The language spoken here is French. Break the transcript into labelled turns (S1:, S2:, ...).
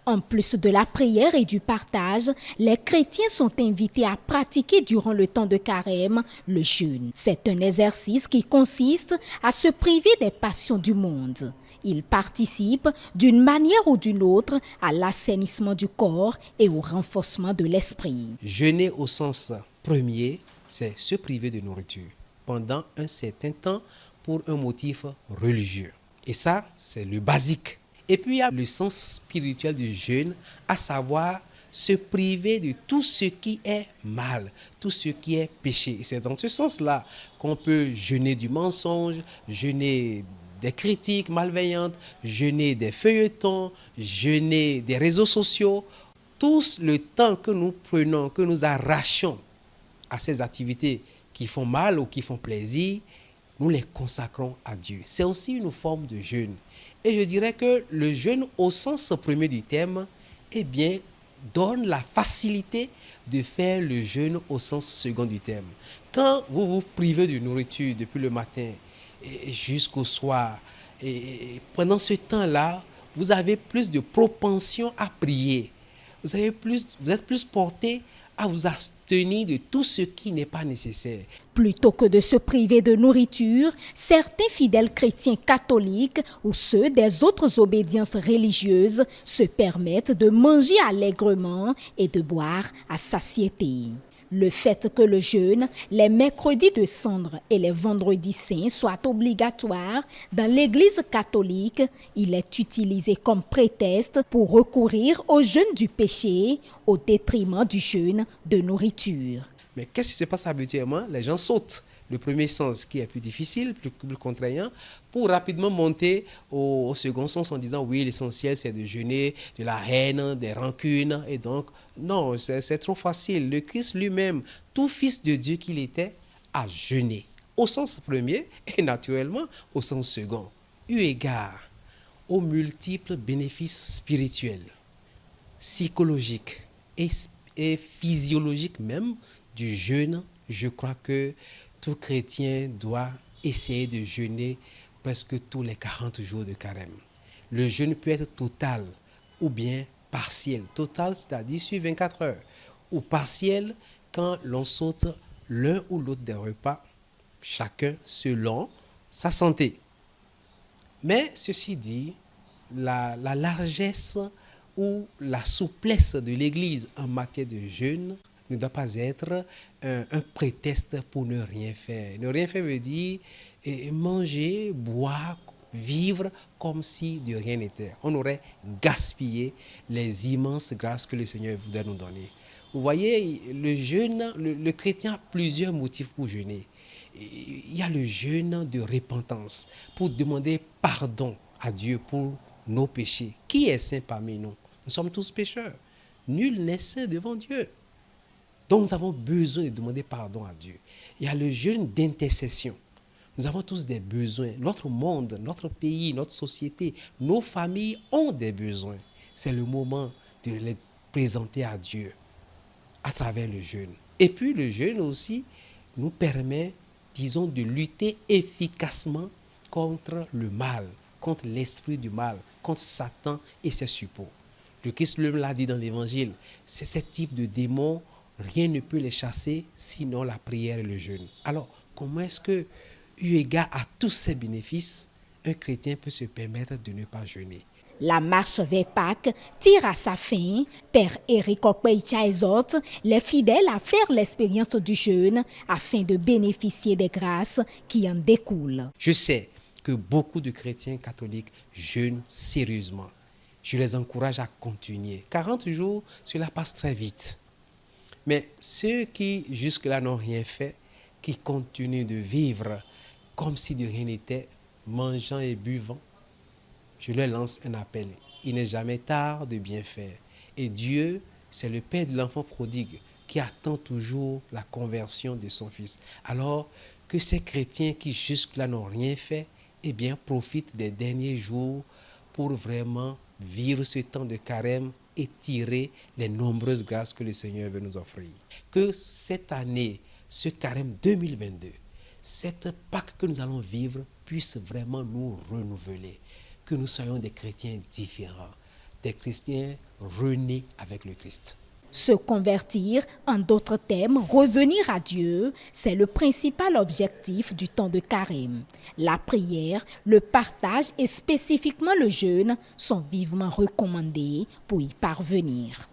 S1: En plus de la prière et du partage, les chrétiens sont invités à pratiquer durant le temps de carême le jeûne. C'est un exercice qui consiste à se priver des passions du monde. Il participe d'une manière ou d'une autre à l'assainissement du corps et au renforcement de l'esprit.
S2: Jeûner au sens premier, c'est se priver de nourriture pendant un certain temps pour un motif religieux. Et ça, c'est le basique. Et puis il y a le sens spirituel du jeûne, à savoir se priver de tout ce qui est mal, tout ce qui est péché. Et c'est dans ce sens-là qu'on peut jeûner du mensonge, jeûner des critiques malveillantes, jeûner des feuilletons, jeûner des réseaux sociaux. Tout le temps que nous prenons, que nous arrachons à ces activités qui font mal ou qui font plaisir, nous les consacrons à Dieu. C'est aussi une forme de jeûne. Et je dirais que le jeûne, au sens premier du terme, eh bien, donne la facilité de faire le jeûne au sens second du terme. Quand vous vous privez de nourriture depuis le matin jusqu'au soir, et pendant ce temps-là, vous avez plus de propension à prier. Vous êtes plus porté à vous abstenir de tout ce qui n'est pas nécessaire.
S1: Plutôt que de se priver de nourriture, certains fidèles chrétiens catholiques ou ceux des autres obédiences religieuses se permettent de manger allègrement et de boire à satiété. Le fait que le jeûne, les mercredis de cendre et les vendredis saints soient obligatoires dans l'Église catholique, il est utilisé comme prétexte pour recourir au jeûne du péché au détriment du jeûne de nourriture.
S2: Mais qu'est-ce qui se passe habituellement? Les gens sautent le premier sens qui est plus difficile, plus contraignant, pour rapidement monter au second sens en disant oui, l'essentiel c'est de jeûner de la haine, des rancunes. Et donc, non, c'est trop facile. Le Christ lui-même, tout fils de Dieu qu'il était, a jeûné. Au sens premier et naturellement au sens second. Eu égard aux multiples bénéfices spirituels, psychologiques et physiologiques même du jeûne, je crois que tout chrétien doit essayer de jeûner presque tous les 40 jours de carême. Le jeûne peut être total ou bien partiel. Total, c'est-à-dire sur 24 heures. Ou partiel quand l'on saute l'un ou l'autre des repas, chacun selon sa santé. Mais ceci dit, la largesse ou la souplesse de l'Église en matière de jeûne ne doit pas être un prétexte pour ne rien faire. Ne rien faire veut dire manger, boire, vivre comme si de rien n'était. On aurait gaspillé les immenses grâces que le Seigneur voudrait nous donner. Vous voyez, le jeûne, le chrétien a plusieurs motifs pour jeûner. Il y a le jeûne de repentance, pour demander pardon à Dieu pour nos péchés. Qui est saint parmi nous? Nous sommes tous pécheurs. Nul n'est saint devant Dieu. Donc nous avons besoin de demander pardon à Dieu. Il y a le jeûne d'intercession. Nous avons tous des besoins. Notre monde, notre pays, notre société, nos familles ont des besoins. C'est le moment de les présenter à Dieu à travers le jeûne. Et puis le jeûne aussi nous permet, disons, de lutter efficacement contre le mal, contre l'esprit du mal, contre Satan et ses suppôts. Le Christ lui l'a dit dans l'Évangile, c'est ce type de démons, rien ne peut les chasser sinon la prière et le jeûne. Alors, comment est-ce que, eu égard à tous ces bénéfices, un chrétien peut se permettre de ne pas jeûner?
S1: La marche vers Pâques tire à sa fin. Père Éric Okpeicha exhorte les fidèles à faire l'expérience du jeûne afin de bénéficier des grâces qui en découlent.
S2: Je sais que beaucoup de chrétiens catholiques jeûnent sérieusement. Je les encourage à continuer. 40 jours, cela passe très vite. Mais ceux qui jusque-là n'ont rien fait, qui continuent de vivre comme si de rien n'était, mangeant et buvant, je leur lance un appel. Il n'est jamais tard de bien faire. Et Dieu, c'est le Père de l'enfant prodigue qui attend toujours la conversion de son fils. Alors que ces chrétiens qui jusque-là n'ont rien fait, eh bien, profitent des derniers jours pour vraiment vivre ce temps de carême et tirer les nombreuses grâces que le Seigneur veut nous offrir. Que cette année, ce carême 2022, cette Pâque que nous allons vivre puisse vraiment nous renouveler. Que nous soyons des chrétiens différents, des chrétiens renaît avec le Christ.
S1: Se convertir, en d'autres termes, revenir à Dieu, c'est le principal objectif du temps de carême. La prière, le partage et spécifiquement le jeûne sont vivement recommandés pour y parvenir.